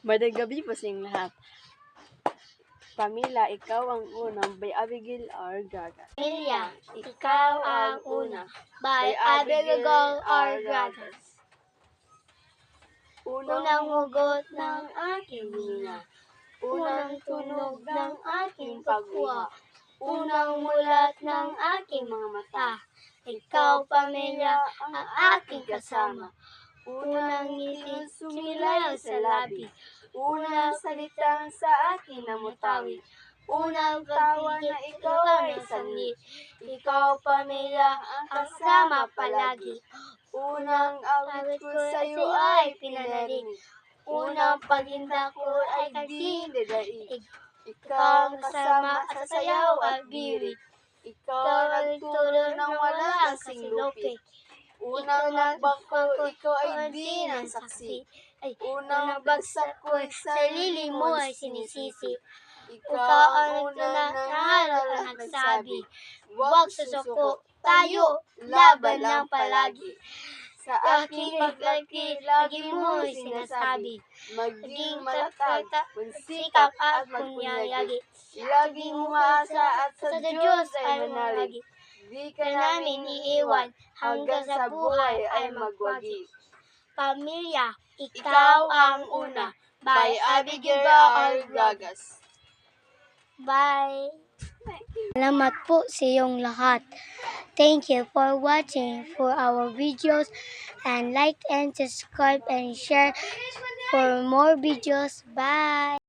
Magandang gabi po sa inyong lahat. Pamela, ikaw ang unang by Abigail R. Gagas. Pamilya, ikaw ang una. By Abigail R. Gagas. Unang hugot ng aking hininga, unang tunog ng aking pagkuha, unang mulat ng aking mga mata. Ikaw, pamilya, ang aking kasama. Unang ngiti sumilaw sa labi, unang salitang sa akin namutawi, unang tawa na ikaw ay sanggit. Ikaw, pamilya, ang kasama palagi. Unang awit ko sa iyo ay pinanarinig, unang paghinda ko ay di dadaig. Ikaw ang kasama sa sayaw at birit, ikaw ang nagturo ng walang silupi. Unang nagbak ko, ikaw ay di ng saksi. Unang bagsak ko, sarili mo ay sinisisi. Ikaw ang unang nangaral at nagsabi, huwag susuko, tayo, laban lang palagi. Sa aking paglalaki, lagi mo sinasabi, maging matatag, magsikap at magpunyagi. Laging umaasa at sa Diyos ay manalagi. Di ka namin iiwan hanggang sa buhay ay magwagi. Pamilya, ikaw ang una. By Abigail R. Gagas. Bye! Salamat po sa iyong lahat. Thank you for watching for our videos, and like and subscribe and share for more videos. Bye!